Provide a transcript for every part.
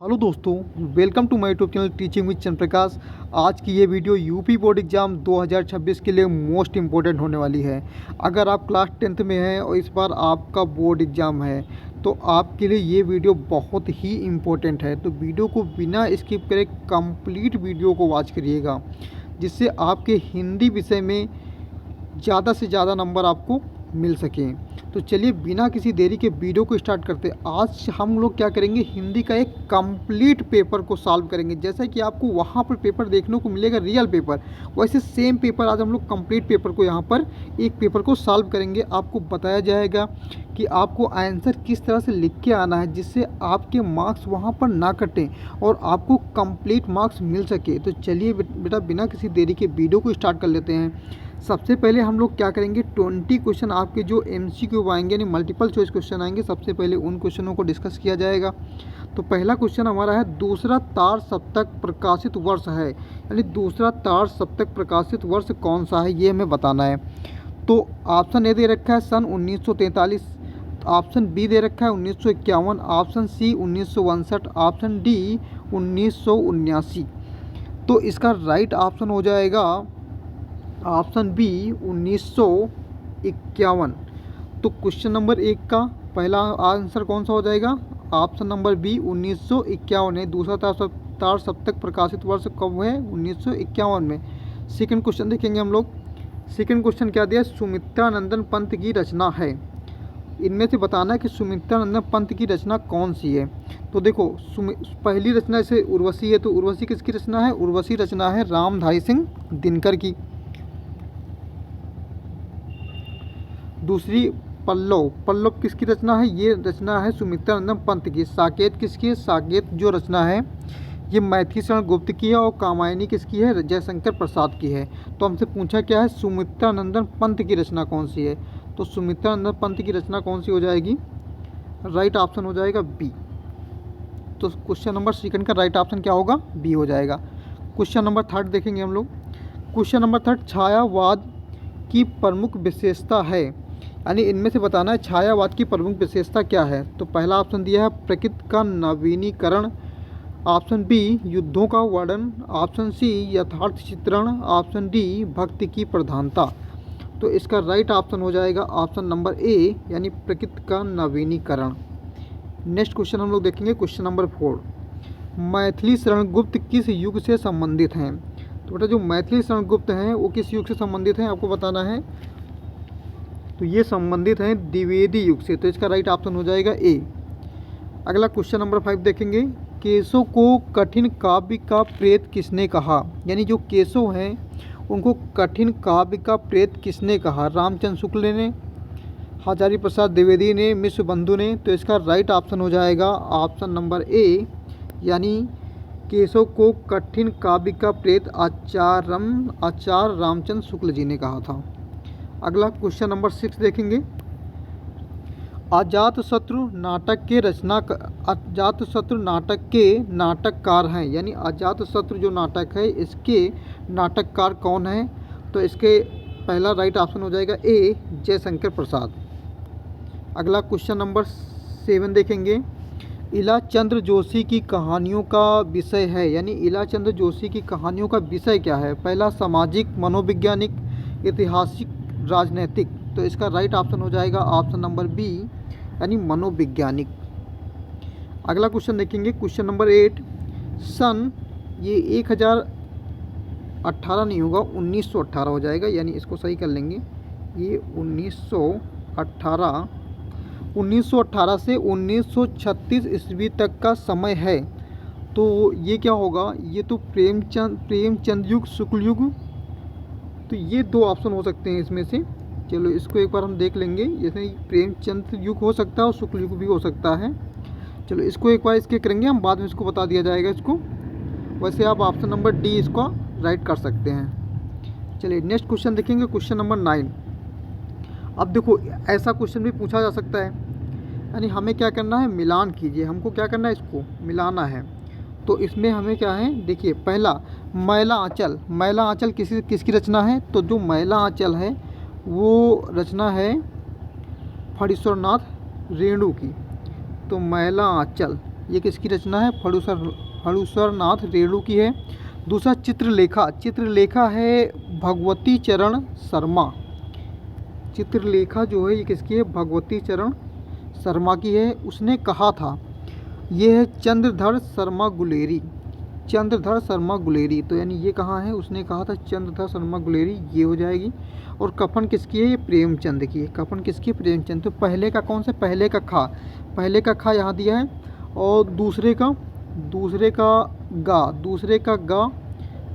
Hello दोस्तों, welcome to my YouTube channel teaching with Chandra Prakash. आज की ये वीडियो यूपी बोर्ड एग्ज़ाम 2026 के लिए मोस्ट इम्पोर्टेंट होने वाली है। अगर आप क्लास 10th में हैं और इस बार आपका बोर्ड एग्ज़ाम है तो आपके लिए ये वीडियो बहुत ही इम्पोर्टेंट है। तो वीडियो को बिना स्किप करे कंप्लीट वीडियो को वॉच करिएगा, जिससे आपके हिंदी विषय में ज़्यादा से ज़्यादा नंबर आपको मिल सकें। तो चलिए बिना किसी देरी के वीडियो को स्टार्ट करते हैं। आज हम लोग क्या करेंगे, हिंदी का एक कंप्लीट पेपर को सॉल्व करेंगे। जैसा कि आपको वहाँ पर पेपर देखने को मिलेगा रियल पेपर, वैसे सेम पेपर आज हम लोग कंप्लीट पेपर को यहाँ पर एक पेपर को सॉल्व करेंगे। आपको बताया जाएगा कि आपको आंसर किस तरह से लिख के आना है, जिससे आपके मार्क्स वहाँ पर ना कटें और आपको कंप्लीट मार्क्स मिल सके। तो चलिए बेटा बिना किसी देरी के वीडियो को स्टार्ट कर लेते हैं। सबसे पहले हम लोग क्या करेंगे, 20 क्वेश्चन आपके जो MCQ आएंगे यानी मल्टीपल चॉइस क्वेश्चन आएंगे, सबसे पहले उन क्वेश्चनों को डिस्कस किया जाएगा। तो पहला क्वेश्चन हमारा है, दूसरा तार सप्तक प्रकाशित वर्ष है, यानी दूसरा तार सप्तक प्रकाशित वर्ष कौन सा है ये हमें बताना है। तो ऑप्शन ए दे रखा है सन 1943, ऑप्शन बी दे रखा है 1951, ऑप्शन सी 1962, ऑप्शन डी 1979। तो इसका राइट ऑप्शन हो जाएगा ऑप्शन बी 1951। तो क्वेश्चन नंबर 1 का पहला आंसर कौन सा हो जाएगा, ऑप्शन नंबर बी 1951 है। दूसरा तार सप्तक प्रकाशित वर्ष कब है, 1951 में। सेकंड क्वेश्चन देखेंगे हम लोग। सेकंड क्वेश्चन क्या दिया, सुमित्रानंदन पंत की रचना है। इनमें से बताना है कि सुमित्रानंदन पंत की रचना कौन सी है। तो देखो पहली रचना से उर्वशी है, तो उर्वशी किसकी रचना है, उर्वशी रचना है रामधारी सिंह दिनकर की। दूसरी पल्लव किसकी रचना है, ये रचना है सुमित्रानंदन पंत की। साकेत किसकी है, साकेत जो रचना है ये मैथिली शरण गुप्त की है। और कामायनी किसकी है, जयशंकर प्रसाद की है। तो हमसे पूछा क्या है, सुमित्रानंदन पंत की रचना कौन सी है। तो सुमित्रानंदन पंत की रचना कौन सी हो जाएगी, राइट ऑप्शन हो जाएगा बी। तो क्वेश्चन नंबर सेकंड का राइट ऑप्शन क्या होगा, बी हो जाएगा। क्वेश्चन नंबर थर्ड देखेंगे हम लोग। क्वेश्चन नंबर थर्ड, छायावाद की प्रमुख विशेषता है, यानी इनमें से बताना है छायावाद की प्रमुख विशेषता क्या है। तो पहला ऑप्शन दिया है प्रकृति का नवीनीकरण, ऑप्शन बी युद्धों का वर्णन, ऑप्शन सी यथार्थ चित्रण, ऑप्शन डी भक्ति की प्रधानता। तो इसका राइट ऑप्शन हो जाएगा ऑप्शन नंबर ए, यानी प्रकृति का नवीनीकरण। नेक्स्ट क्वेश्चन हम लोग देखेंगे, क्वेश्चन नंबर 4, मैथिली शरण गुप्त किस युग से संबंधित हैं। तो बेटा जो मैथिली शरण गुप्त हैं वो किस युग से संबंधित हैं आपको बताना है। तो ये संबंधित हैं द्विवेदी युग से। तो इसका राइट ऑप्शन हो जाएगा ए। अगला क्वेश्चन नंबर 5 देखेंगे, केशव को कठिन काव्य का प्रेत किसने कहा, यानी जो केशव हैं उनको कठिन काव्य का प्रेत किसने कहा, रामचंद्र शुक्ल ने, हजारी प्रसाद द्विवेदी ने, मिश्र बंधु ने। तो इसका राइट ऑप्शन हो जाएगा ऑप्शन नंबर ए, यानी केशव को कठिन काव्य का प्रेत आचार्य रामचंद्र शुक्ल जी ने कहा था। अगला क्वेश्चन नंबर 6 देखेंगे, अजातशत्रु नाटक के नाटककार हैं, यानी अजातशत्रु जो नाटक है इसके नाटककार कौन है। तो इसके पहला राइट ऑप्शन हो जाएगा ए, जयशंकर प्रसाद। अगला क्वेश्चन नंबर 7 देखेंगे, इलाचंद्र जोशी की कहानियों का विषय है, यानी इलाचंद्र जोशी की कहानियों का विषय क्या है। पहला सामाजिक, मनोवैज्ञानिक, ऐतिहासिक, राजनैतिक। तो इसका राइट ऑप्शन हो जाएगा ऑप्शन नंबर बी, यानी मनोवैज्ञानिक। अगला क्वेश्चन देखेंगे, क्वेश्चन नंबर 8, सन ये 1018 नहीं होगा, 1918 हो जाएगा, यानी इसको सही कर लेंगे। ये 1918 से 1936 ईस्वी तक का समय है। तो ये क्या होगा, ये तो प्रेमचंद युग, शुक्ल युग। तो ये दो ऑप्शन हो सकते हैं इसमें से। चलो इसको एक बार हम देख लेंगे, जैसे प्रेमचंद युग हो सकता है और शुक्ल युग भी हो सकता है। चलो इसको एक बार इसके करेंगे हम, बाद में इसको बता दिया जाएगा इसको। वैसे आप ऑप्शन नंबर डी इसको राइट कर सकते हैं। चलिए नेक्स्ट क्वेश्चन देखेंगे, क्वेश्चन नंबर 9। अब देखो ऐसा क्वेश्चन भी पूछा जा सकता है, यानी हमें क्या करना है, मिलान कीजिए। हमको क्या करना है, इसको मिलाना है। तो इसमें हमें क्या है, देखिए पहला मैला आंचल किसकी रचना है। तो जो मैला आंचल है वो रचना है फणीश्वरनाथ रेणु की। तो मैला आंचल ये किसकी रचना है? फणुसर नाथ रेणु की है। दूसरा चित्रलेखा, चित्रलेखा है भगवती चरण शर्मा। चित्रलेखा जो है ये किसकी है? भगवती चरण शर्मा की है। उसने कहा था, ये है चंद्रधर शर्मा गुलेरी, चंद्रधर शर्मा गुलेरी। तो यानी ये कहाँ है? उसने कहा था चंद्रधर शर्मा गुलेरी, ये हो जाएगी। और कफन किसकी है? ये प्रेमचंद की है। कफन किसकी? प्रेमचंद। तो पहले का कौन सा? पहले का खा, पहले का खा यहाँ दिया है, और दूसरे का गा,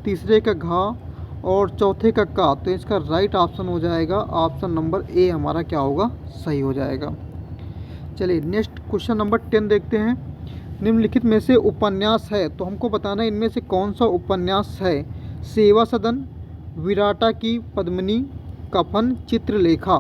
तीसरे का घा, और चौथे का का। तो इसका राइट ऑप्शन हो जाएगा ऑप्शन नंबर ए हमारा क्या होगा? सही हो जाएगा। चलिए नेक्स्ट क्वेश्चन नंबर 10 देखते हैं। निम्नलिखित में से उपन्यास है, तो हमको बताना है इनमें से कौन सा उपन्यास है। सेवा सदन, विराटा की पद्मिनी, कफन, चित्रलेखा।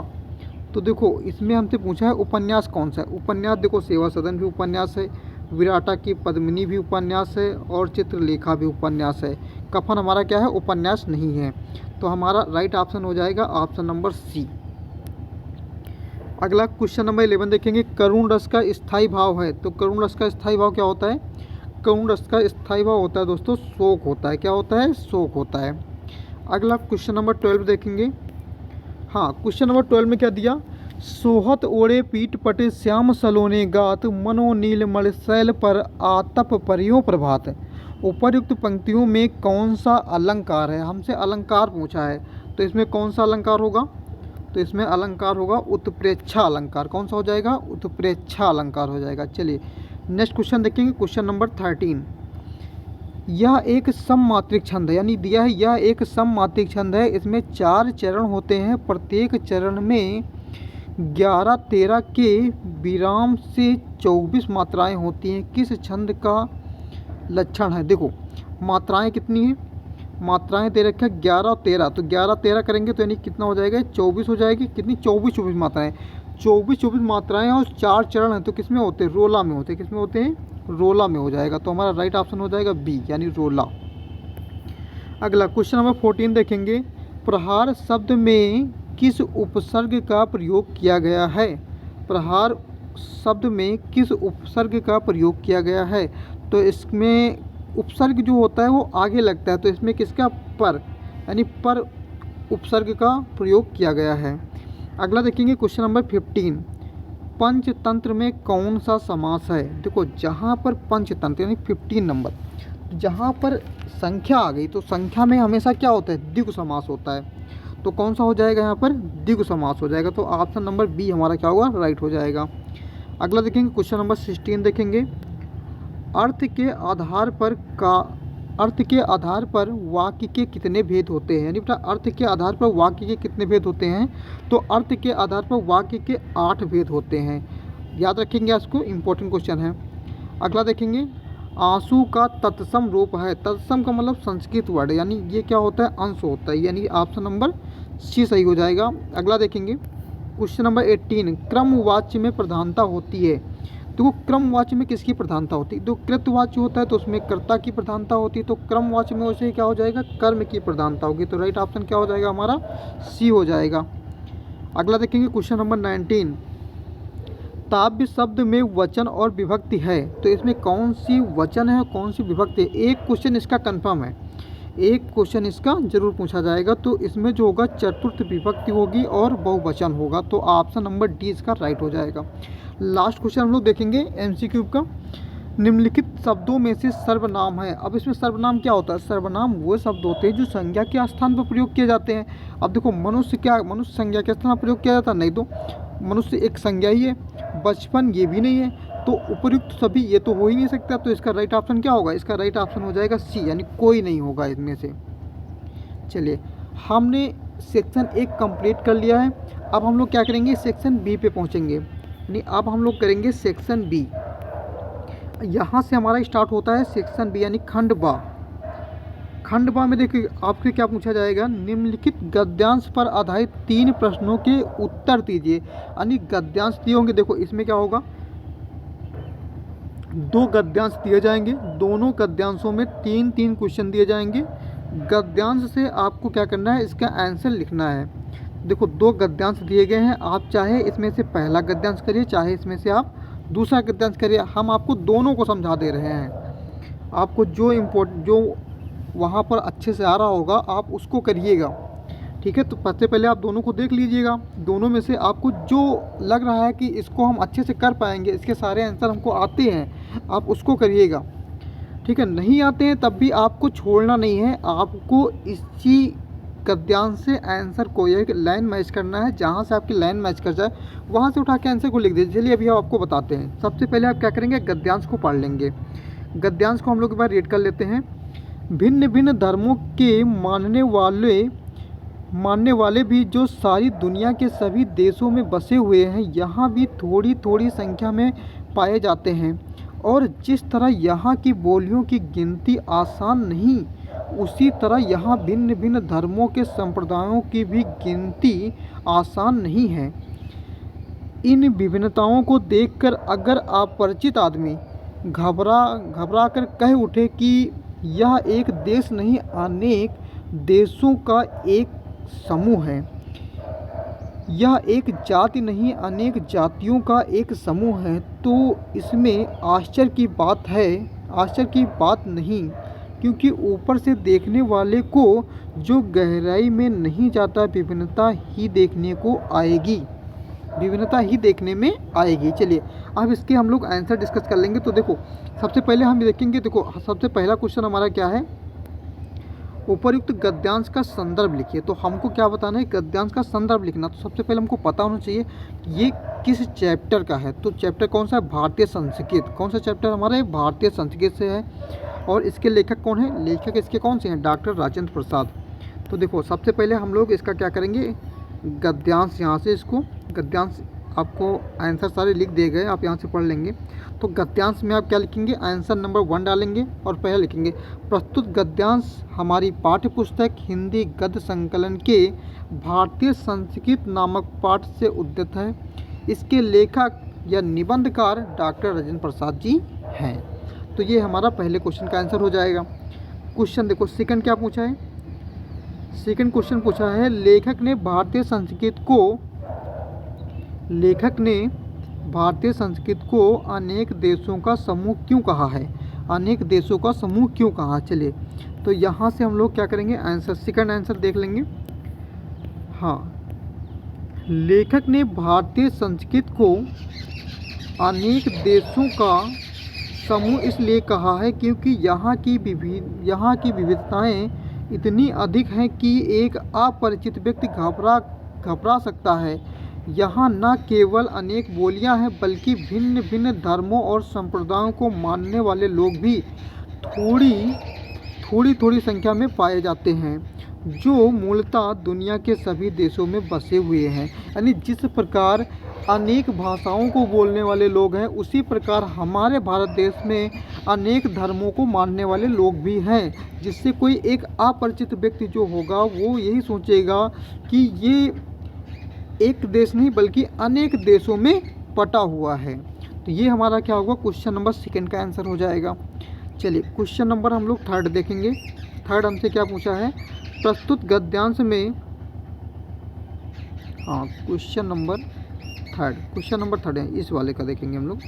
तो देखो इसमें हमसे पूछा है उपन्यास कौन सा है। उपन्यास देखो सेवा सदन भी उपन्यास है, विराटा की पद्मिनी भी उपन्यास है, और चित्रलेखा भी उपन्यास है। कफन हमारा क्या है? उपन्यास नहीं है। तो हमारा राइट ऑप्शन हो जाएगा ऑप्शन नंबर सी। अगला क्वेश्चन नंबर 11 देखेंगे। करुण रस का स्थायी भाव है, तो करुण रस का स्थायी भाव क्या होता है? करुण रस का स्थायी भाव होता है दोस्तों शोक होता है। क्या होता है? शोक होता है। अगला क्वेश्चन नंबर 12 देखेंगे। हाँ, क्वेश्चन नंबर 12 में क्या दिया? सोहत ओढ़े पीठ पटे श्याम सलोने गात, मनो नीलमणि शैल पर आतप परियो प्रभात। उपर्युक्त पंक्तियों में कौन सा अलंकार है? हमसे अलंकार पूछा है, तो इसमें कौन सा अलंकार होगा? तो इसमें अलंकार होगा उत्प्रेक्षा अलंकार। कौन सा हो जाएगा? उत्प्रेक्षा अलंकार हो जाएगा। चलिए नेक्स्ट क्वेश्चन देखेंगे। Question number 13। यह एक सममात्रिक छंद है, यानी दिया है यह एक सममात्रिक छंद है। इसमें 4 चरण होते हैं, प्रत्येक चरण में 11-13 के विराम से 24 मात्राएं होती हैं। किस छंद का लक्षण है? देखो मात्राएं कितनी हैं? मात्राएं दे रखे 11 और 13, तो 11-13 करेंगे तो यानी कितना हो जाएगा? 24 हो जाएगी। कितनी? 24 मात्राएं, 24 मात्राएं और 4 चरण हैं। तो किस में होते हैं? रोला में होते हैं। किस में होते हैं? रोला में हो जाएगा। तो हमारा राइट ऑप्शन हो जाएगा बी, यानी रोला। अगला क्वेश्चन नंबर 14 देखेंगे। प्रहार शब्द में किस उपसर्ग का प्रयोग किया गया है? प्रहार शब्द में किस उपसर्ग का प्रयोग किया गया है? तो इसमें उपसर्ग जो होता है वो आगे लगता है, तो इसमें किसका? पर, यानी पर उपसर्ग का प्रयोग किया गया है। अगला देखेंगे क्वेश्चन नंबर 15। पंचतंत्र में कौन सा समास है? देखो जहाँ पर पंचतंत्र यानी 15 नंबर, जहाँ पर संख्या आ गई तो संख्या में हमेशा क्या होता है? द्विगु समास होता है। तो कौन सा हो जाएगा? यहाँ पर द्विगु समास हो जाएगा। तो ऑप्शन नंबर बी हमारा क्या होगा? राइट हो जाएगा। अगला देखेंगे क्वेश्चन नंबर 16 देखेंगे। अर्थ के आधार पर वाक्य के कितने भेद होते हैं? यानी बेटा अर्थ के आधार पर वाक्य के कितने भेद होते हैं? तो अर्थ के आधार पर वाक्य के 8 भेद होते हैं। याद रखेंगे इसको, इम्पोर्टेंट क्वेश्चन है। अगला देखेंगे। आंसू का तत्सम रूप है। तत्सम का मतलब संस्कृत वर्ड, यानी ये क्या होता है? अंश होता है, यानी ऑप्शन नंबर सी सही हो जाएगा। अगला देखेंगे क्वेश्चन नंबर 18। क्रमवाच्य में प्रधानता होती है। तो क्रमवाच्य में किसकी प्रधानता होती है? तो कृतवाच्य होता है तो उसमें कर्ता की प्रधानता होती है। तो क्रमवाच्य में वैसे क्या हो जाएगा? कर्म की प्रधानता होगी। तो राइट ऑप्शन क्या हो जाएगा? हमारा सी हो जाएगा। अगला देखेंगे क्वेश्चन नंबर 19। ताव्य शब्द में वचन और विभक्ति है, तो इसमें कौन सी वचन है और कौन सी विभक्ति है? एक क्वेश्चन इसका कंफर्म है, एक क्वेश्चन इसका जरूर पूछा जाएगा। तो इसमें जो होगा चतुर्थ विभक्ति होगी और बहुवचन होगा। तो ऑप्शन नंबर डी इसका राइट हो जाएगा। लास्ट क्वेश्चन हम लोग देखेंगे एमसीक्यू का। निम्नलिखित शब्दों में से सर्वनाम है। अब इसमें सर्वनाम क्या होता है? सर्वनाम वो शब्द होते हैं जो संज्ञा के स्थान पर प्रयोग किए जाते हैं। अब देखो मनुष्य संज्ञा के स्थान पर प्रयोग किया जाता है? नहीं, तो मनुष्य एक संज्ञा ही है। बचपन ये भी नहीं है, तो उपयुक्त सभी ये तो हो ही नहीं सकता। तो इसका राइट ऑप्शन क्या होगा? इसका राइट ऑप्शन हो जाएगा सी, यानी कोई नहीं होगा इनमें से। चलिए हमने सेक्शन 1 कंप्लीट कर लिया है। अब हम लोग क्या करेंगे? सेक्शन बी पे पहुंचेंगे, यानी अब हम लोग करेंगे सेक्शन बी। यहाँ से हमारा स्टार्ट होता है सेक्शन बी, यानी खंड बा। खंड बा में देखिए आपसे क्या पूछा जाएगा? निम्नलिखित गद्यांश पर आधारित 3 प्रश्नों के उत्तर दीजिए। यानी गद्यांश दिए होंगे। देखो इसमें क्या होगा? 2 गद्यांश दिए जाएंगे, दोनों गद्यांशों में 3-3 क्वेश्चन दिए जाएंगे। गद्यांश से आपको क्या करना है? इसका आंसर लिखना है। देखो 2 गद्यांश दिए गए हैं, आप चाहे इसमें से पहला गद्यांश करिए, चाहे इसमें से आप दूसरा गद्यांश करिए। हम आपको दोनों को समझा दे रहे हैं, आपको जो वहाँ पर अच्छे से आ रहा होगा आप उसको करिएगा, ठीक है। तो सबसे पहले आप दोनों को देख लीजिएगा, दोनों में से आपको जो लग रहा है कि इसको हम अच्छे से कर पाएंगे, इसके सारे आंसर हमको आते हैं, आप उसको करिएगा, ठीक है। नहीं आते हैं तब भी आपको छोड़ना नहीं है, आपको इसी गद्यांश से आंसर को एक लाइन मैच करना है, जहाँ से आपकी लाइन मैच कर जाए वहाँ से उठा के आंसर को लिख दीजिए। चलिए अभी हम आपको बताते हैं। सबसे पहले आप क्या करेंगे, गद्यांश को पढ़ लेंगे। गद्यांश को हम लोग एक बार रीड कर लेते हैं। भिन्न भिन्न धर्मों के मानने वाले भी जो सारी दुनिया के सभी देशों में बसे हुए हैं, यहाँ भी थोड़ी थोड़ी संख्या में पाए जाते हैं। और जिस तरह यहाँ की बोलियों की गिनती आसान नहीं, उसी तरह यहाँ भिन्न भिन्न धर्मों के संप्रदायों की भी गिनती आसान नहीं है। इन विभिन्नताओं को देखकर अगर अपरिचित आदमी घबरा कर कह उठे कि यह एक देश नहीं अनेक देशों का एक समूह है, यह एक जाति नहीं अनेक जातियों का एक समूह है, तो इसमें आश्चर्य की बात नहीं, क्योंकि ऊपर से देखने वाले को जो गहराई में नहीं जाता विभिन्नता ही देखने में आएगी। चलिए अब इसके हम लोग आंसर डिस्कस कर लेंगे। तो देखो सबसे पहले हम देखेंगे, देखो सबसे पहला क्वेश्चन हमारा क्या है, उपरयुक्त गद्यांश का संदर्भ लिखिए। तो हमको क्या बताना है, गद्यांश का संदर्भ लिखना। तो सबसे पहले हमको पता होना चाहिए ये किस चैप्टर का है। तो चैप्टर कौन सा है, भारतीय संस्कृत। कौन सा चैप्टर हमारा, भारतीय संस्कृत से है। और इसके लेखक कौन है, लेखक इसके कौन से हैं, डॉक्टर राजेंद्र प्रसाद। तो देखो सबसे पहले हम लोग इसका क्या करेंगे, गद्यांश, यहाँ से इसको गद्यांश आपको आंसर सारे लिख दिए गए, आप यहाँ से पढ़ लेंगे। तो गद्यांश में आप क्या लिखेंगे, आंसर नंबर 1 डालेंगे और पहले लिखेंगे प्रस्तुत गद्यांश हमारी पाठ्य पुस्तक हिंदी गद्य संकलन के भारतीय संस्कृत नामक पाठ से उद्धृत है। इसके लेखक या निबंधकार डॉक्टर राजेंद्र प्रसाद जी हैं। तो ये हमारा पहले क्वेश्चन का आंसर हो जाएगा। क्वेश्चन देखो सेकंड क्या पूछा है, सेकंड क्वेश्चन पूछा है लेखक ने भारतीय संस्कृत को अनेक देशों का समूह क्यों कहा है, अनेक देशों का समूह क्यों कहा। चलिए तो यहाँ से हम लोग क्या करेंगे, आंसर सेकंड आंसर देख लेंगे। हाँ, लेखक ने भारतीय संस्कृत को अनेक देशों का समूह इसलिए कहा है क्योंकि यहाँ की विविधताएं इतनी अधिक हैं कि एक अपरिचित व्यक्ति घबरा सकता है। यहाँ न केवल अनेक बोलियाँ हैं बल्कि भिन्न भिन्न धर्मों और संप्रदायों को मानने वाले लोग भी थोड़ी संख्या में पाए जाते हैं, जो मूलतः दुनिया के सभी देशों में बसे हुए हैं। यानी जिस प्रकार अनेक भाषाओं को बोलने वाले लोग हैं, उसी प्रकार हमारे भारत देश में अनेक धर्मों को मानने वाले लोग भी हैं, जिससे कोई एक अपरिचित व्यक्ति जो होगा वो यही सोचेगा कि ये एक देश नहीं बल्कि अनेक देशों में बटा हुआ है। तो ये हमारा क्या होगा, क्वेश्चन नंबर सेकंड का आंसर हो जाएगा। चलिए क्वेश्चन नंबर हम लोग थर्ड देखेंगे। थर्ड हमसे क्या पूछा है, प्रस्तुत गद्यांश में, हाँ क्वेश्चन नंबर थर्ड है, इस वाले का देखेंगे हम लोग।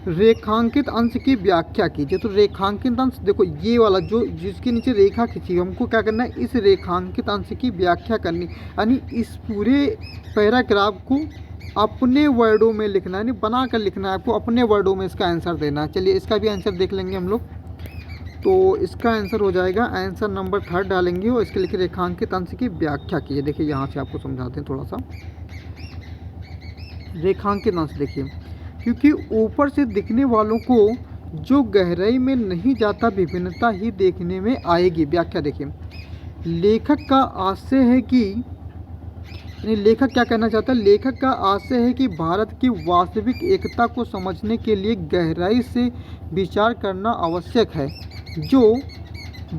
रेखांकित अंश की व्याख्या कीजिए। तो रेखांकित अंश देखो ये वाला जो जिसके नीचे रेखा खींची, हमको क्या करना है, इस रेखांकित अंश की व्याख्या करनी, यानी इस पूरे पैराग्राफ को अपने वर्डों में लिखना है, यानी बना कर लिखना है आपको, अपने वर्डों में इसका आंसर देना है। चलिए इसका भी आंसर देख लेंगे हम लोग। तो इसका आंसर हो जाएगा, आंसर नंबर 3 डालेंगे और इसके लिखे रेखांकित अंश की व्याख्या कीजिए। देखिए यहाँ से आपको समझाते हैं थोड़ा सा। रेखांकित अंश देखिए, क्योंकि ऊपर से दिखने वालों को जो गहराई में नहीं जाता विभिन्नता ही देखने में आएगी। व्याख्या देखिए, लेखक का आशय है कि, यानी लेखक क्या कहना चाहता है, लेखक का आशय है कि भारत की वास्तविक एकता को समझने के लिए गहराई से विचार करना आवश्यक है। जो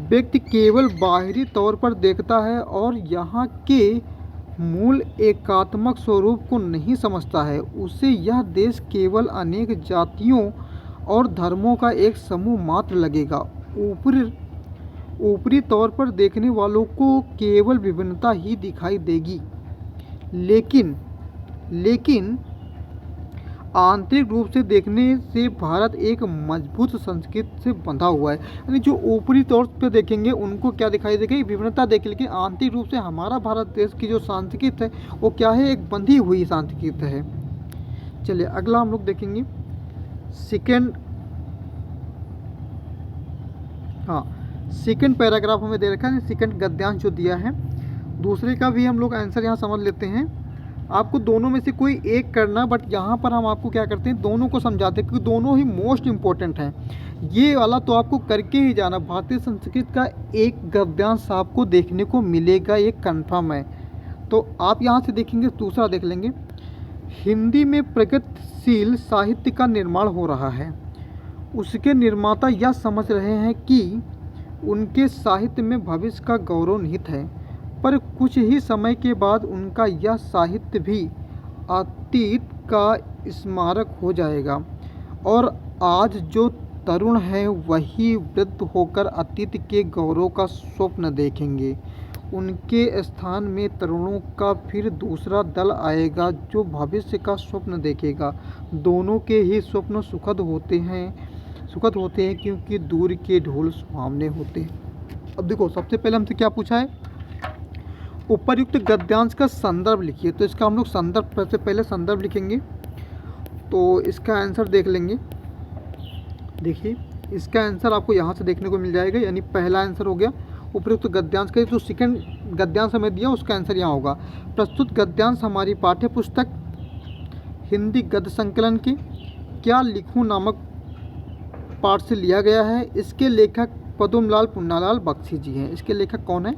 व्यक्ति केवल बाहरी तौर पर देखता है और यहाँ के मूल एकात्मक स्वरूप को नहीं समझता है, उसे यह देश केवल अनेक जातियों और धर्मों का एक समूह मात्र लगेगा। ऊपरी तौर पर देखने वालों को केवल विभिन्नता ही दिखाई देगी, लेकिन आंतरिक रूप से देखने से भारत एक मजबूत संस्कृति से बंधा हुआ है। यानी जो ऊपरी तौर पे देखेंगे उनको क्या दिखाई देगी, विभिन्नता देखेगी, लेकिन आंतरिक रूप से हमारा भारत देश की जो संस्कृति है वो क्या है, एक बंधी हुई संस्कृति है। चलिए अगला हम लोग देखेंगे सेकंड पैराग्राफ हमें दे रखा है, सेकंड गद्यांश जो दिया है। दूसरे का भी हम लोग आंसर यहाँ समझ लेते हैं। आपको दोनों में से कोई एक करना, बट यहाँ पर हम आपको क्या करते हैं, दोनों को समझाते हैं क्योंकि दोनों ही मोस्ट इम्पोर्टेंट हैं। ये वाला तो आपको करके ही जाना, भारतीय संस्कृत का एक गद्यांश आपको देखने को मिलेगा, ये कंफर्म है। तो आप यहाँ से देखेंगे, दूसरा देख लेंगे। हिंदी में प्रगतिशील साहित्य का निर्माण हो रहा है। उसके निर्माता यह समझ रहे हैं कि उनके साहित्य में भविष्य का गौरव निहित है, पर कुछ ही समय के बाद उनका यह साहित्य भी अतीत का स्मारक हो जाएगा और आज जो तरुण हैं वही वृद्ध होकर अतीत के गौरव का स्वप्न देखेंगे। उनके स्थान में तरुणों का फिर दूसरा दल आएगा जो भविष्य का स्वप्न देखेगा। दोनों के ही स्वप्न सुखद होते हैं क्योंकि दूर के ढोल सुहावने होते हैं। अब देखो, सबसे पहले हमसे क्या पूछा है, उपर्युक्त गद्यांश का संदर्भ लिखिए। तो इसका हम लोग संदर्भ, सबसे पहले संदर्भ लिखेंगे। तो इसका आंसर देख लेंगे। देखिए इसका आंसर आपको यहाँ से देखने को मिल जाएगा, यानी पहला आंसर हो गया उपर्युक्त गद्यांश का। जो सेकंड गद्यांश हमें दिया उसका आंसर यहाँ होगा। प्रस्तुत गद्यांश हमारी पाठ्य पुस्तक हिंदी गद्य संकलन के क्या लिखूं नामक पाठ से लिया गया है। इसके लेखक पद्मलाल पुन्नालाल बख्शी जी हैं। इसके लेखक कौन है,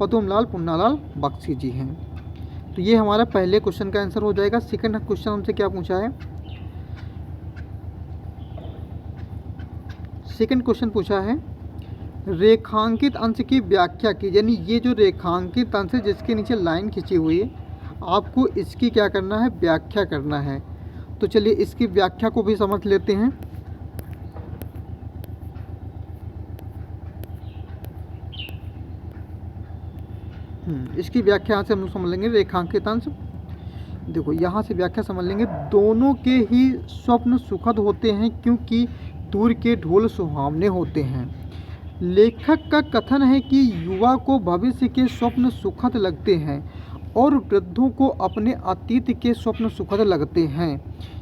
पद्मलाल पुन्नालाल बख्शी जी हैं। तो ये हमारा पहले क्वेश्चन का आंसर हो जाएगा। सेकंड क्वेश्चन हमसे क्या पूछा है, सेकंड क्वेश्चन पूछा है रेखांकित अंश की व्याख्या की। यानी ये जो रेखांकित अंश है जिसके नीचे लाइन खींची हुई है, आपको इसकी क्या करना है, व्याख्या करना है। तो चलिए इसकी व्याख्या को भी समझ लेते हैं। इसकी व्याख्या यहाँ से हम लोग समझ लेंगे। रेखांकित अंश, देखो यहाँ से व्याख्या समझ लेंगे। दोनों के ही स्वप्न सुखद होते हैं क्योंकि दूर के ढोल सुहावने होते हैं। लेखक का कथन है कि युवा को भविष्य के स्वप्न सुखद लगते हैं और वृद्धों को अपने अतीत के स्वप्न सुखद लगते हैं।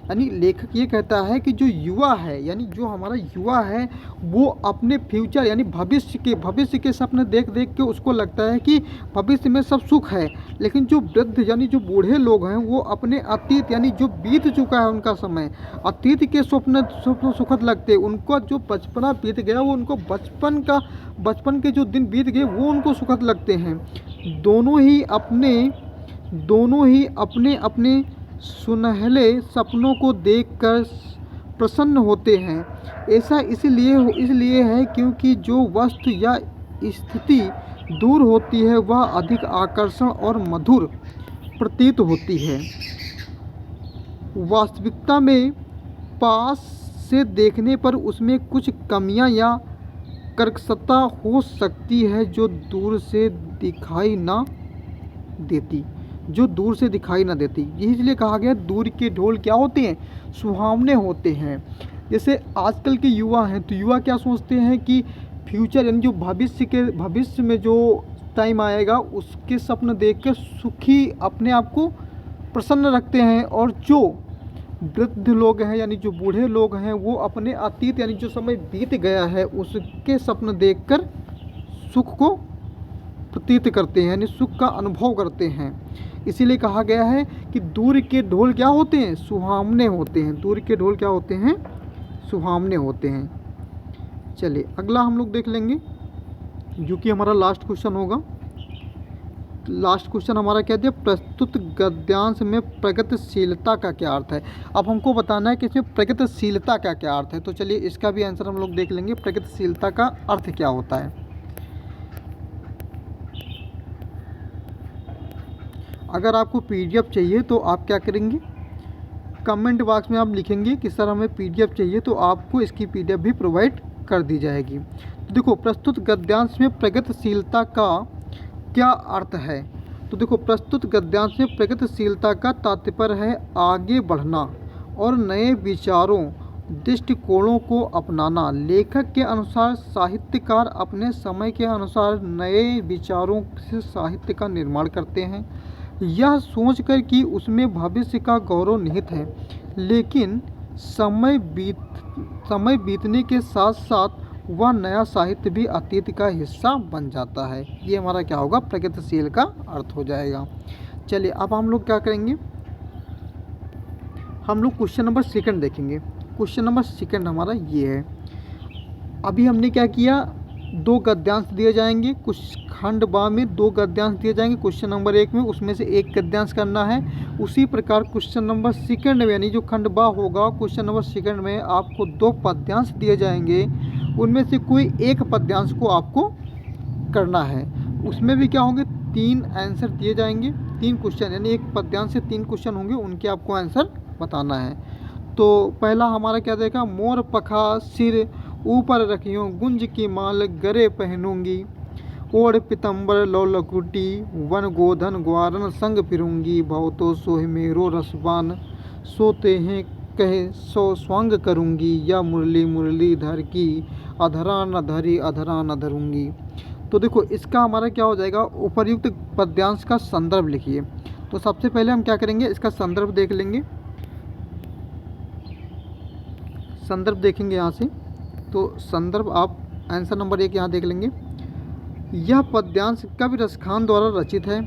यानी लेखक ये कहता है कि जो युवा है, यानी जो हमारा युवा है, वो अपने फ्यूचर यानी भविष्य के सपने देख के उसको लगता है कि भविष्य में सब सुख है। लेकिन जो वृद्ध यानी जो बूढ़े लोग हैं वो अपने अतीत यानी जो बीत चुका है उनका समय, अतीत के स्वप्न सुखद लगते हैं। उनको जो बचपना बीत गया वो उनको बचपन के जो दिन बीत गए वो उनको सुखद लगते हैं। दोनों ही अपने अपने सुनहले सपनों को देखकर प्रसन्न होते हैं। ऐसा इसलिए है क्योंकि जो वस्तु या स्थिति दूर होती है वह अधिक आकर्षण और मधुर प्रतीत होती है। वास्तविकता में पास से देखने पर उसमें कुछ कमियां या कर्कशता हो सकती है जो दूर से दिखाई ना देती। यही इसलिए कहा गया दूर के ढोल क्या होते हैं, सुहावने होते हैं। जैसे आजकल के युवा हैं तो युवा क्या सोचते हैं कि फ्यूचर यानी जो भविष्य में जो टाइम आएगा उसके सपने देखकर सुखी अपने आप को प्रसन्न रखते हैं। और जो वृद्ध लोग हैं यानी जो बूढ़े लोग हैं वो अपने अतीत यानी जो समय बीत गया है उसके सपने देखकर सुख को प्रतीत करते हैं, यानी सुख का अनुभव करते हैं। इसीलिए कहा गया है कि दूर के ढोल क्या होते हैं, सुहावने होते हैं। दूर के ढोल क्या होते हैं, सुहावने होते हैं। चलिए अगला हम लोग देख लेंगे जो कि हमारा लास्ट क्वेश्चन होगा। लास्ट क्वेश्चन हमारा क्या दिया, प्रस्तुत गद्यांश में प्रगतिशीलता का क्या अर्थ है। अब हमको बताना है कि इसमें प्रगतिशीलता का क्या अर्थ है। तो चलिए इसका भी आंसर हम लोग देख लेंगे, प्रगतिशीलता का अर्थ क्या होता है। अगर आपको पीडीएफ चाहिए तो आप क्या करेंगे, कमेंट बॉक्स में आप लिखेंगे कि सर हमें पीडीएफ चाहिए, तो आपको इसकी पीडीएफ भी प्रोवाइड कर दी जाएगी। तो देखो प्रस्तुत गद्यांश में प्रगतिशीलता का क्या अर्थ है। तो देखो प्रस्तुत गद्यांश में प्रगतिशीलता का तात्पर्य है आगे बढ़ना और नए विचारों दृष्टिकोणों को अपनाना। लेखक के अनुसार साहित्यकार अपने समय के अनुसार नए विचारों से साहित्य का निर्माण करते हैं, यह सोचकर कि उसमें भविष्य का गौरव निहित है, लेकिन समय बीतने के साथ साथ वह नया साहित्य भी अतीत का हिस्सा बन जाता है। ये हमारा क्या होगा, प्रगतिशील का अर्थ हो जाएगा। चलिए अब हम लोग क्या करेंगे, हम लोग क्वेश्चन नंबर सेकंड देखेंगे। क्वेश्चन नंबर सेकंड हमारा ये है, अभी हमने क्या किया, 2 गद्यांश दिए जाएंगे, कुछ खंड बा में 2 गद्यांश दिए जाएंगे क्वेश्चन नंबर 1 में, उसमें से 1 गद्यांश करना है। उसी प्रकार क्वेश्चन नंबर सेकंड में, यानी जो खंड बा होगा क्वेश्चन नंबर सेकंड में, आपको 2 पद्यांश दिए जाएंगे, उनमें से कोई एक पद्यांश को आपको करना है। उसमें भी क्या होंगे, 3 आंसर दिए जाएंगे, 3 क्वेश्चन, यानी एक पद्यांश से 3 क्वेश्चन होंगे, उनके आपको आंसर बताना है। तो पहला हमारा क्या देगा, मोर पखा सिर ऊपर रखियो, गुंज की माल गरे पहनूंगी, ओढ़ पितंबर लौलकुटी, वन गोधन ग्वारन संग फिरूंगी, भव तो सोह मेरो रसबान, सोते हैं कहे सो स्वांग करूंगी, या मुरली मुरली धर की, अधरा न धरी अधरा न धरूंगी। तो देखो इसका हमारा क्या हो जाएगा, उपर्युक्त पद्यांश का संदर्भ लिखिए। तो सबसे पहले हम क्या करेंगे, इसका संदर्भ देख लेंगे, संदर्भ देखेंगे यहाँ से। तो संदर्भ आप आंसर नंबर 1 यहाँ देख लेंगे। यह पद्यांश कवि रसखान द्वारा रचित है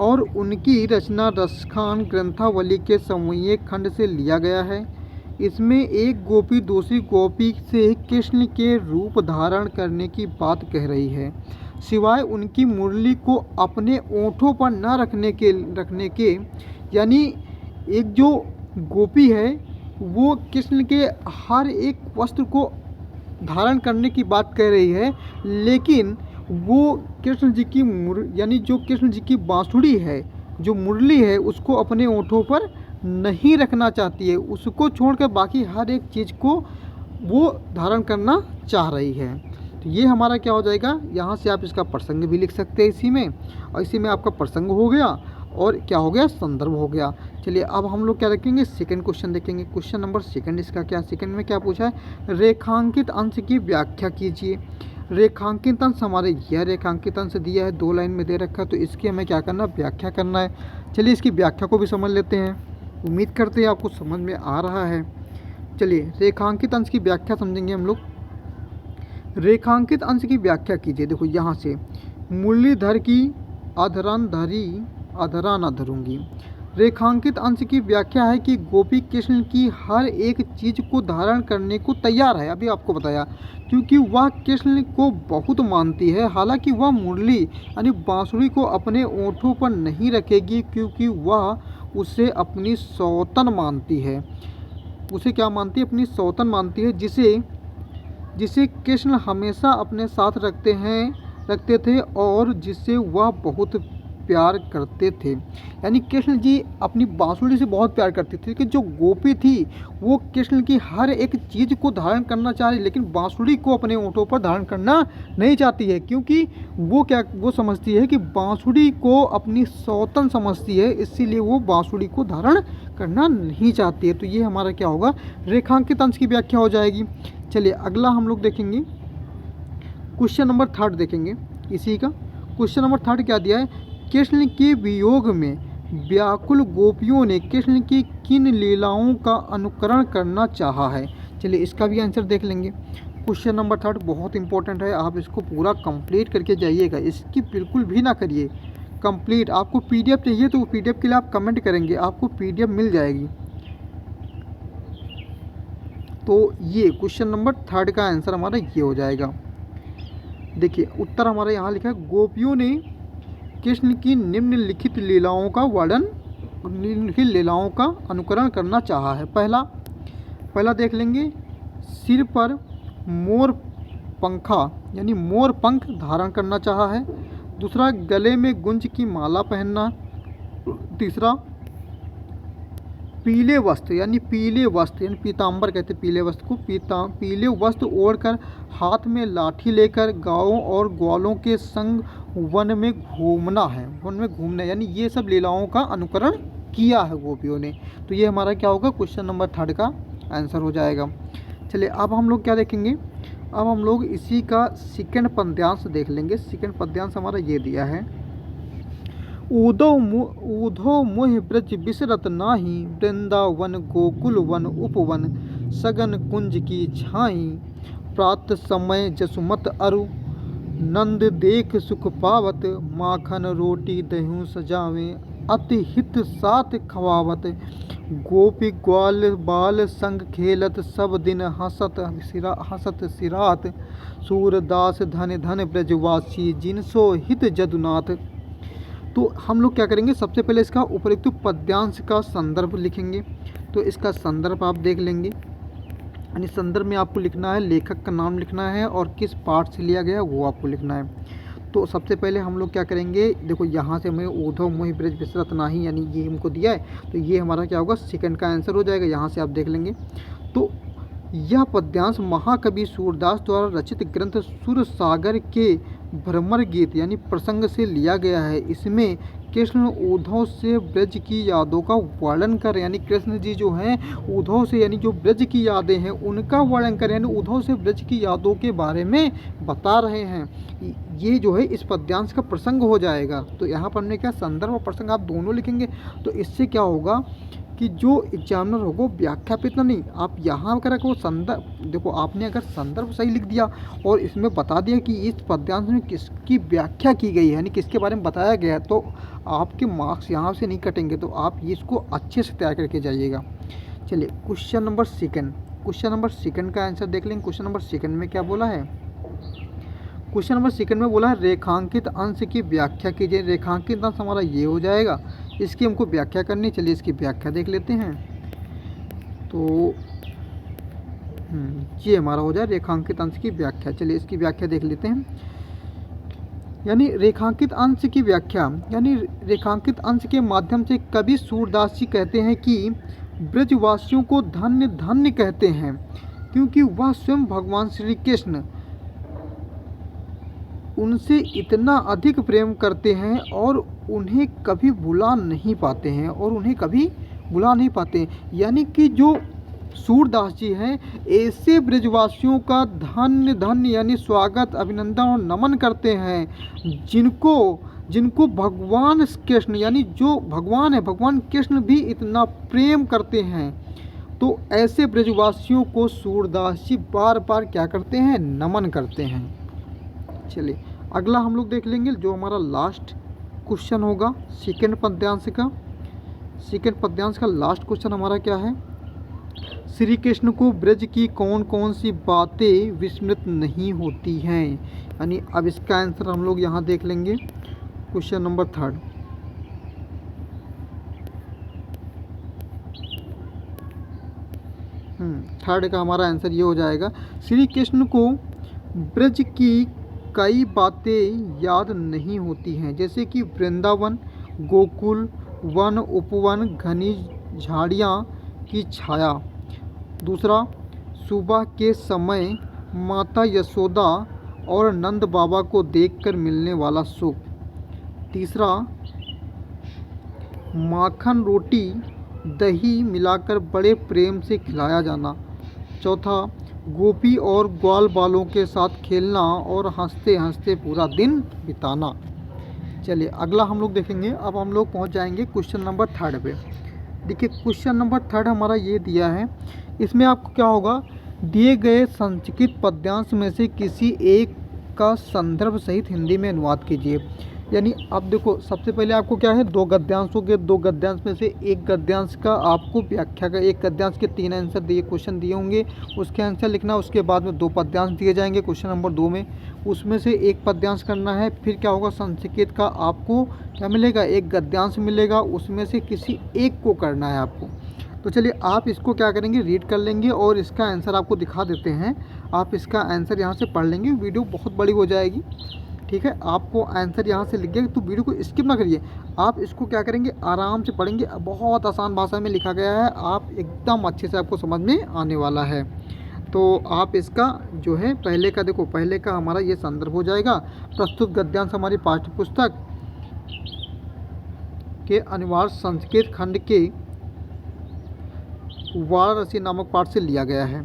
और उनकी रचना रसखान ग्रंथावली के संवयी खंड से लिया गया है। इसमें एक गोपी दूसरी गोपी से कृष्ण के रूप धारण करने की बात कह रही है, सिवाय उनकी मुरली को अपने ओंठों पर न रखने के, यानी एक जो गोपी है वो कृष्ण के हर एक वस्त्र को धारण करने की बात कह रही है, लेकिन वो कृष्ण जी की यानी जो कृष्ण जी की बांसुरी है, जो मुरली है, उसको अपने ओंठों पर नहीं रखना चाहती है, उसको छोड़कर बाकी हर एक चीज़ को वो धारण करना चाह रही है। तो ये हमारा क्या हो जाएगा, यहाँ से आप इसका प्रसंग भी लिख सकते हैं इसी में, और इसी में आपका प्रसंग हो गया और क्या हो गया, संदर्भ हो गया। चलिए अब हम लोग क्या रखेंगे, सेकंड क्वेश्चन देखेंगे। क्वेश्चन नंबर सेकंड इसका क्या, सेकंड में क्या पूछा है, रेखांकित अंश की व्याख्या कीजिए। रेखांकित अंश हमारे यह रेखांकित अंश दिया है, 2 लाइन में दे रखा है, तो इसकी हमें क्या करना, व्याख्या करना है। चलिए इसकी व्याख्या को भी समझ लेते हैं, उम्मीद करते हैं आपको समझ में आ रहा है। चलिए रेखांकित अंश की व्याख्या समझेंगे हम लोग। रेखांकित अंश की व्याख्या कीजिए। देखो यहाँ से, मुरलीधर की अधरन धरी अधरा न धरूंगी। रेखांकित अंश की व्याख्या है कि गोपी कृष्ण की हर एक चीज़ को धारण करने को तैयार है, अभी आपको बताया, क्योंकि वह कृष्ण को बहुत मानती है। हालांकि वह मुरली यानी बांसुरी को अपने ओंठों पर नहीं रखेगी, क्योंकि वह उसे अपनी सौतन मानती है। उसे क्या मानती है, अपनी सौतन मानती है, जिसे कृष्ण हमेशा अपने साथ रखते थे और जिससे वह बहुत प्यार करते थे। यानी कृष्ण जी अपनी बांसुरी से बहुत प्यार करते थे, कि जो गोपी थी वो कृष्ण की हर एक चीज़ को धारण करना चाह रही, लेकिन बांसुरी को अपने ओंठों पर धारण करना नहीं चाहती है, क्योंकि वो समझती है कि बांसुरी को अपनी सौतन समझती है, इसीलिए वो बांसुरी को धारण करना नहीं चाहती है। तो ये हमारा क्या होगा, रेखांकित अंश की व्याख्या हो जाएगी। चलिए अगला हम लोग देखेंगे, क्वेश्चन नंबर 3 देखेंगे इसी का। क्वेश्चन नंबर 3 क्या दिया है, कृष्ण के वियोग में व्याकुल गोपियों ने कृष्ण की किन लीलाओं का अनुकरण करना चाहा है। चलिए इसका भी आंसर देख लेंगे। क्वेश्चन नंबर 3 बहुत इंपॉर्टेंट है, आप इसको पूरा कंप्लीट करके जाइएगा, इसकी बिल्कुल भी ना करिए कंप्लीट। आपको पीडीएफ चाहिए तो पीडीएफ के लिए आप कमेंट करेंगे, आपको पीडीएफ मिल जाएगी। तो ये क्वेश्चन नंबर 3 का आंसर हमारा ये हो जाएगा। देखिए उत्तर हमारा यहाँ लिखा है, गोपियों ने कृष्ण की निम्नलिखित लीलाओं का अनुकरण करना चाहा है। पहला देख लेंगे, सिर पर मोर पंखा यानी मोर पंख धारण करना चाहा है। दूसरा, गले में गुंज की माला पहनना। तीसरा, पीले वस्त्र यानी पीतांबर कहते हैं पीले वस्त्र को, पीले वस्त्र ओढ़कर हाथ में लाठी लेकर गायों और ग्वालों के संग वन में घूमना यानी ये सब लीलाओं का अनुकरण किया है गोपियों ने। तो ये हमारा क्या होगा, क्वेश्चन नंबर 3 का आंसर हो जाएगा। चलिए अब हम लोग क्या देखेंगे, अब हम लोग इसी का सेकंड पद्यांश देख लेंगे। सेकंड पद्यांश हमारा ये दिया है, ऊधो मुहि ब्रज बिसरत नाही, वृंदावन गोकुल वन उपवन, सगन कुंज की छाई, प्रात समय जसुमत अरु, नंद देख सुख पावत, माखन रोटी दहु सजावे, अति हित साथ खवावत, गोपी ग्वाल बाल संग खेलत, सब दिन हसत सिरात, सूरदास धन धन ब्रजवासी, जिनसो हित जदुनाथ। तो हम लोग क्या करेंगे, सबसे पहले इसका उपयुक्त पद्यांश का संदर्भ लिखेंगे। तो इसका संदर्भ आप देख लेंगे, यानी संदर्भ में आपको लिखना है, लेखक का नाम लिखना है और किस पाठ से लिया गया है वो आपको लिखना है। तो सबसे पहले हम लोग क्या करेंगे, देखो यहाँ से हमें ऊधव मोहि ब्रज बिसरत नाही यानी ये हमको दिया है, तो ये हमारा क्या होगा, सेकंड का आंसर हो जाएगा। यहाँ से आप देख लेंगे। तो यह पद्यांश महाकवि सूरदास द्वारा रचित ग्रंथ सुर सागर के भ्रमर गीत यानी प्रसंग से लिया गया है। इसमें कृष्ण उद्धव से ब्रज की यादों का वर्णन कर, यानी कृष्ण जी जो हैं उद्धव से, यानी जो ब्रज की यादें हैं उनका वर्णन कर, यानी उद्धव से ब्रज की यादों के बारे में बता रहे हैं। ये जो है इस पद्यांश का प्रसंग हो जाएगा। तो यहाँ पर हमने क्या, संदर्भ और प्रसंग आप दोनों लिखेंगे। तो इससे क्या होगा कि जो एग्जामिनर होगा व्याख्या पे इतना नहीं, आप यहाँ अगर को संदर्भ देखो, आपने अगर संदर्भ सही लिख दिया और इसमें बता दिया कि इस पद्यांश में किसकी व्याख्या की गई है, यानी किसके बारे में बताया गया है, तो आपके मार्क्स यहाँ से नहीं कटेंगे। तो आप इसको अच्छे से तैयार करके जाइएगा। चलिए क्वेश्चन नंबर सेकंड का आंसर देख लेंगे। क्वेश्चन नंबर सेकंड में क्या बोला है, क्वेश्चन नंबर सेकंड में बोला है रेखांकित अंश की व्याख्या कीजिए। रेखांकित अंश हमारा ये हो जाएगा, इसकी हमको व्याख्या करनी। चलिए इसकी व्याख्या देख लेते हैं। तो ये हमारा हो जाए रेखांकित अंश की व्याख्या। चलिए इसकी व्याख्या देख लेते हैं। यानी रेखांकित अंश की व्याख्या, यानी रेखांकित अंश के माध्यम से कवि सूरदास जी कहते हैं कि ब्रजवासियों को धन्य धन्य कहते हैं, क्योंकि वह स्वयं भगवान श्री कृष्ण उनसे इतना अधिक प्रेम करते हैं और उन्हें कभी भुला नहीं पाते यानी कि जो सूरदास जी हैं ऐसे ब्रजवासियों का धन्य धन्य यानी स्वागत, अभिनंदन और नमन करते हैं, जिनको भगवान कृष्ण यानी जो भगवान है, भगवान कृष्ण भी इतना प्रेम करते हैं। तो ऐसे ब्रजवासियों को सूरदास जी बार बार क्या करते हैं, नमन करते हैं। चलिए अगला हम लोग देख लेंगे, जो हमारा लास्ट क्वेश्चन होगा सेकंड पद्यांश का। सेकंड पद्यांश का लास्ट क्वेश्चन हमारा क्या है, श्री कृष्ण को ब्रज की कौन कौन सी बातें विस्मृत नहीं होती हैं। यानी अब इसका आंसर हम लोग यहाँ देख लेंगे। क्वेश्चन नंबर थर्ड का हमारा आंसर ये हो जाएगा, श्री कृष्ण को ब्रज की कई बातें याद नहीं होती हैं, जैसे कि वृंदावन, गोकुल, वन उपवन, घनी झाड़ियाँ की छाया। दूसरा, सुबह के समय माता यशोदा और नंद बाबा को देखकर मिलने वाला सुख। तीसरा, माखन रोटी दही मिलाकर बड़े प्रेम से खिलाया जाना। चौथा, गोपी और ग्वाल बालों के साथ खेलना और हंसते हंसते पूरा दिन बिताना। चलिए अगला हम लोग देखेंगे। अब हम लोग पहुंच जाएंगे क्वेश्चन नंबर 3 पे। देखिए क्वेश्चन नंबर 3 हमारा ये दिया है, इसमें आपको क्या होगा, दिए गए संचित पद्यांश में से किसी एक का संदर्भ सहित हिंदी में अनुवाद कीजिए। यानी अब देखो सबसे पहले आपको क्या है, 2 गद्यांश हो गए, 2 गद्यांश में से एक गद्यांश का आपको व्याख्या का, एक गद्यांश के 3 आंसर दिए क्वेश्चन दिए होंगे, उसके आंसर लिखना। उसके बाद में 2 पद्यांश दिए जाएंगे क्वेश्चन नंबर 2 में, उसमें से एक पद्यांश करना है। फिर क्या होगा, संचित का आपको क्या मिलेगा, एक गद्यांश मिलेगा, उसमें से किसी एक को करना है आपको। तो चलिए आप इसको क्या करेंगे, रीड कर लेंगे और इसका आंसर आपको दिखा देते हैं। आप इसका आंसर यहाँ से पढ़ लेंगे, वीडियो बहुत बड़ी हो जाएगी, ठीक है। आपको आंसर यहाँ से लिख गया तो वीडियो को स्किप ना करिए, आप इसको क्या करेंगे, आराम से पढ़ेंगे। बहुत आसान भाषा में लिखा गया है, आप एकदम अच्छे से आपको समझ में आने वाला है। तो आप इसका जो है पहले का देखो, पहले का हमारा ये संदर्भ हो जाएगा, प्रस्तुत गद्यांश हमारी पाठ्य पुस्तक के अनिवार्य संस्कृत खंड के वाराणसी नामक पाठ से लिया गया है।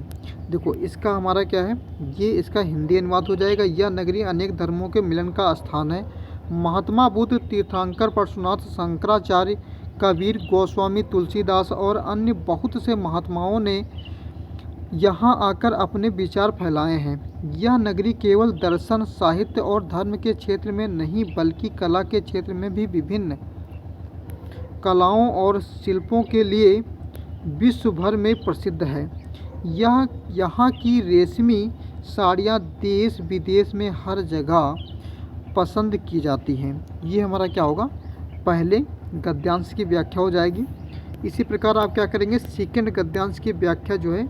देखो इसका हमारा क्या है, ये इसका हिंदी अनुवाद हो जाएगा। यह नगरी अनेक धर्मों के मिलन का स्थान है। महात्मा बुद्ध, तीर्थंकर परशुनाथ, शंकराचार्य, कबीर, गोस्वामी तुलसीदास और अन्य बहुत से महात्माओं ने यहाँ आकर अपने विचार फैलाए हैं। यह नगरी केवल दर्शन, साहित्य और धर्म के क्षेत्र में नहीं बल्कि कला के क्षेत्र में भी विभिन्न कलाओं और शिल्पों के लिए विश्व भर में प्रसिद्ध है। यह यहाँ की रेशमी साड़ियाँ देश विदेश में हर जगह पसंद की जाती हैं। ये हमारा क्या होगा, पहले गद्यांश की व्याख्या हो जाएगी। इसी प्रकार आप क्या करेंगे, सेकंड गद्यांश की व्याख्या जो है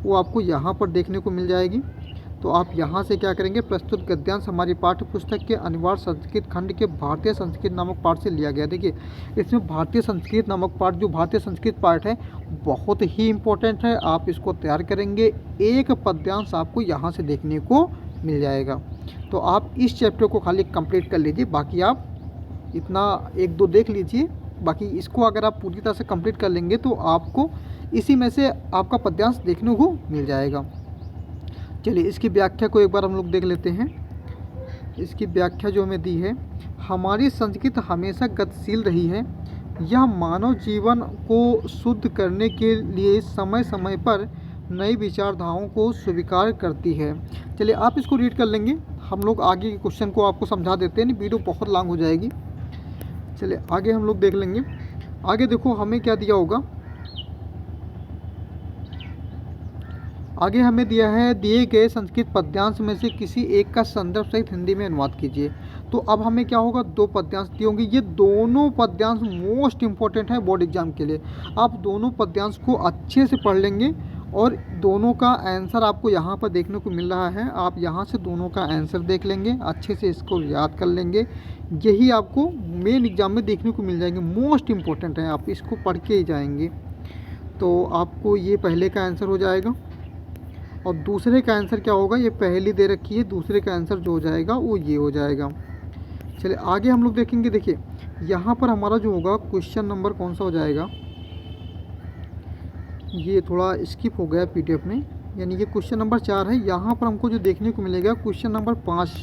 वो आपको यहाँ पर देखने को मिल जाएगी। तो आप यहाँ से क्या करेंगे, प्रस्तुत गद्यांश हमारी पाठ्य पुस्तक के अनिवार्य संस्कृत खंड के भारतीय संस्कृत नामक पाठ से लिया गया। देखिए इसमें भारतीय संस्कृत नामक पाठ, जो भारतीय संस्कृत पाठ है बहुत ही इम्पोर्टेंट है। आप इसको तैयार करेंगे, एक पद्यांश आपको यहाँ से देखने को मिल जाएगा। तो आप इस चैप्टर को खाली कंप्लीट कर लीजिए, बाकी आप इतना एक दो देख लीजिए। बाकी इसको अगर आप पूरी तरह से कंप्लीट कर लेंगे तो आपको इसी में से आपका पद्यांश देखने को मिल जाएगा। चलिए इसकी व्याख्या को एक बार हम लोग देख लेते हैं। इसकी व्याख्या जो हमें दी है, हमारी संस्कृति हमेशा गतिशील रही है। यह मानव जीवन को शुद्ध करने के लिए समय समय पर नई विचारधाराओं को स्वीकार करती है। चलिए आप इसको रीड कर लेंगे, हम लोग आगे के क्वेश्चन को आपको समझा देते हैं, नहीं वीडियो बहुत लॉन्ग हो जाएगी। चलिए आगे हम लोग देख लेंगे। आगे देखो हमें क्या दिया होगा, आगे हमें दिया है दिए गए संस्कृत पद्यांश में से किसी एक का संदर्भ सहित हिंदी में अनुवाद कीजिए। तो अब हमें क्या होगा, दो पद्यांश दिए होंगे। ये दोनों पद्यांश मोस्ट इंपॉर्टेंट है बोर्ड एग्जाम के लिए। आप दोनों पद्यांश को अच्छे से पढ़ लेंगे और दोनों का आंसर आपको यहाँ पर देखने को मिल रहा है। आप यहाँ से दोनों का आंसर देख लेंगे, अच्छे से इसको याद कर लेंगे। यही आपको मेन एग्जाम में देखने को मिल जाएंगे, मोस्ट इम्पोर्टेंट है, आप इसको पढ़ के ही जाएंगे। तो आपको ये पहले का आंसर हो जाएगा और दूसरे का आंसर क्या होगा, ये पहली दे रखी है, दूसरे का आंसर जो हो जाएगा वो ये हो जाएगा। चलिए आगे हम लोग देखेंगे। देखिए यहाँ पर हमारा जो होगा क्वेश्चन नंबर कौन सा हो जाएगा, ये थोड़ा स्किप हो गया पीडीएफ में, यानी ये क्वेश्चन नंबर 4 है। यहाँ पर हमको जो देखने को मिलेगा क्वेश्चन नंबर 5,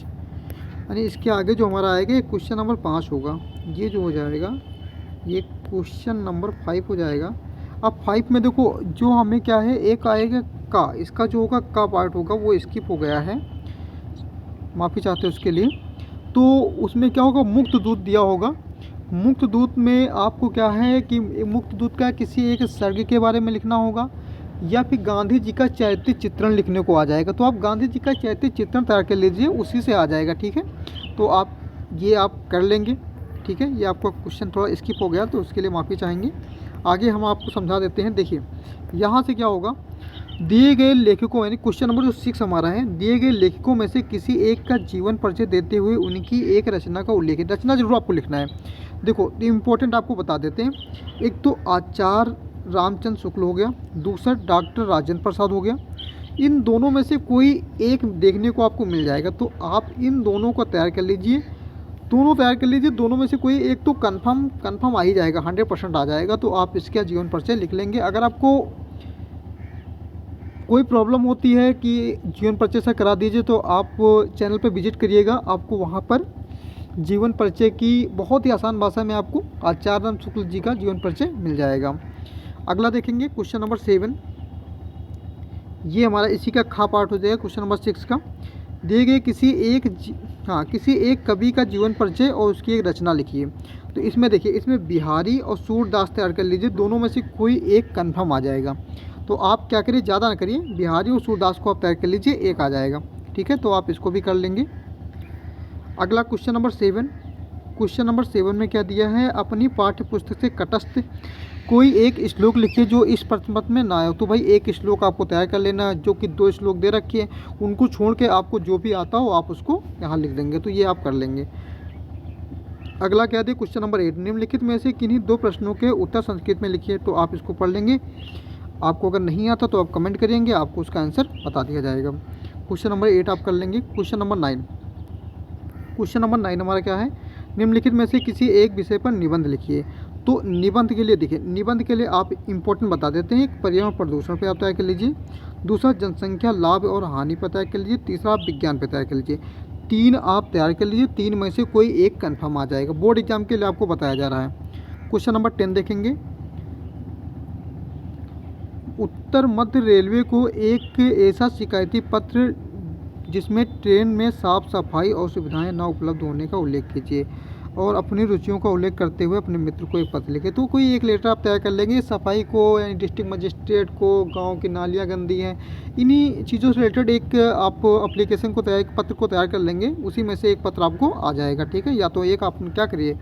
यानी इसके आगे जो हमारा आएगा ये क्वेश्चन नंबर 5 होगा। ये जो हो जाएगा ये क्वेश्चन नंबर 5 हो जाएगा। अब 5 में देखो जो हमें क्या है, एक आएगा का, इसका जो होगा का पार्ट होगा वो स्किप हो गया है, माफ़ी चाहते हैं उसके लिए। तो उसमें क्या होगा, मुक्त दूत दिया होगा। मुक्त दूत में आपको क्या है कि मुक्त दूत का किसी एक सर्ग के बारे में लिखना होगा या फिर गांधी जी का चैत्य चित्रण लिखने को आ जाएगा। तो आप गांधी जी का चैत्य चित्रण तैयार कर लीजिए, उसी से आ जाएगा, ठीक है। तो आप ये आप कर लेंगे, ठीक है। ये आपका क्वेश्चन थोड़ा स्किप हो गया तो उसके लिए माफ़ी चाहेंगे। आगे हम आपको समझा देते हैं। देखिए यहाँ से क्या होगा, दिए गए लेखकों, यानी क्वेश्चन नंबर जो 6 हमारा है, दिए गए लेखकों में से किसी एक का जीवन परिचय देते हुए उनकी एक रचना का उल्लेख, रचना जरूर आपको लिखना है। देखो इम्पोर्टेंट आपको बता देते हैं। एक तो आचार्य रामचंद्र शुक्ल हो गया, दूसरा डॉक्टर राजेंद्र प्रसाद हो गया। इन दोनों में से कोई एक देखने को आपको मिल जाएगा, तो आप इन दोनों को तैयार कर लीजिए, दोनों तैयार कर लीजिए। दोनों में से कोई एक तो कन्फर्म आ ही जाएगा, 100% आ जाएगा। तो आप इसका जीवन परिचय लिख लेंगे। अगर आपको कोई प्रॉब्लम होती है कि जीवन परिचय से करा दीजिए तो आप चैनल पर विजिट करिएगा, आपको वहाँ पर जीवन परिचय की बहुत ही आसान भाषा में आपको आचार्य राम शुक्ल जी का जीवन परिचय मिल जाएगा। अगला देखेंगे क्वेश्चन नंबर 7, ये हमारा इसी का खा पार्ट हो जाएगा। क्वेश्चन नंबर 6 का, दिए गए किसी एक कवि का जीवन परिचय और उसकी एक रचना लिखिए। तो इसमें देखिए, इसमें बिहारी और सूरदास तैयार कर लीजिए, दोनों में से कोई एक कन्फर्म आ जाएगा। तो आप क्या करिए, ज़्यादा ना करिए, बिहारी और सूरदास को आप तैयार कर लीजिए, एक आ जाएगा, ठीक है। तो आप इसको भी कर लेंगे। अगला क्वेश्चन नंबर 7, क्वेश्चन नंबर 7 में क्या दिया है, अपनी पाठ्य पुस्तक से तटस्थ कोई एक श्लोक लिखिए जो इस प्रश्न पत्र में ना आए। तो भाई एक श्लोक आपको तैयार कर लेना है, जो कि 2 श्लोक दे रखे हैं, उनको छोड़ के आपको जो भी आता हो आप उसको यहाँ लिख देंगे, तो ये आप कर लेंगे। अगला क्या दिया, क्वेश्चन नंबर 8, निम्नलिखित में से किन्हीं 2 प्रश्नों के उत्तर संस्कृत में लिखिए। तो आप इसको पढ़ लेंगे, आपको अगर नहीं आता तो आप कमेंट करेंगे, आपको उसका आंसर बता दिया जाएगा। क्वेश्चन नंबर 8 आप कर लेंगे। क्वेश्चन नंबर 9, क्वेश्चन नंबर 9 हमारा क्या है, निम्नलिखित में से किसी एक विषय पर निबंध लिखिए। तो निबंध के लिए देखिए, निबंध के लिए आप इम्पोर्टेंट बता देते हैं। एक, पर्यावरण प्रदूषण पे आप तय कर लीजिए। दूसरा, जनसंख्या लाभ और हानि पर तय कर लीजिए। तीसरा, आप विज्ञान पे तय कर लीजिए। 3 आप तैयार कर लीजिए, 3 में से कोई एक कन्फर्म आ जाएगा। बोर्ड एग्जाम के लिए आपको बताया जा रहा है। क्वेश्चन नंबर 10 देखेंगे। उत्तर मध्य रेलवे को एक ऐसा शिकायती पत्र जिसमें ट्रेन में साफ सफाई और सुविधाएं न उपलब्ध होने का उल्लेख कीजिए, और अपनी रुचियों का उल्लेख करते हुए अपने मित्र को एक पत्र लिखे। तो कोई एक लेटर आप तय कर लेंगे। सफाई को, यानी डिस्ट्रिक्ट मजिस्ट्रेट को, गांव की नालियां गंदी हैं, इन्हीं चीज़ों से रिलेटेड एक आप एप्लीकेशन को तैयार, एक पत्र को तैयार कर लेंगे। उसी में से एक पत्र आपको आ जाएगा, ठीक है। या तो एक आप क्या करिए,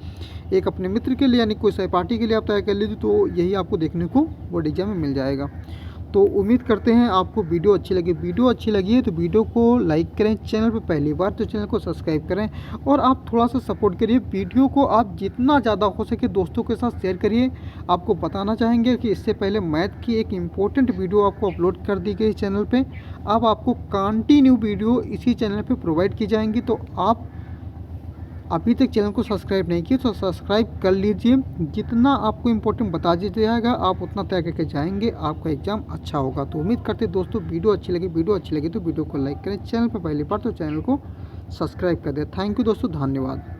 एक अपने मित्र के लिए यानी कोई सहपाठी के लिए आप तैयार कर लीजिए, तो यही आपको देखने को बोर्ड एग्जाम में मिल जाएगा। तो उम्मीद करते हैं आपको वीडियो अच्छी लगी। वीडियो अच्छी लगी है तो वीडियो को लाइक करें, चैनल पर पहली बार तो चैनल को सब्सक्राइब करें, और आप थोड़ा सा सपोर्ट करिए। वीडियो को आप जितना ज़्यादा हो सके दोस्तों के साथ शेयर करिए। आपको बताना चाहेंगे कि इससे पहले मैथ की एक इम्पोर्टेंट वीडियो आपको अपलोड कर दी गई चैनल पर। अब आपको कंटिन्यू वीडियो इसी चैनल पर प्रोवाइड की जाएंगी। तो आप अभी तक चैनल को सब्सक्राइब नहीं किए तो सब्सक्राइब कर लीजिए। जितना आपको इम्पोर्टेंट बता दिया जाएगा आप उतना तय करके जाएंगे, आपका एग्जाम अच्छा होगा। तो उम्मीद करते हैं दोस्तों वीडियो अच्छी लगी तो वीडियो को लाइक करें, चैनल पर पहली बार तो चैनल को सब्सक्राइब कर दें। थैंक यू दोस्तों, धन्यवाद।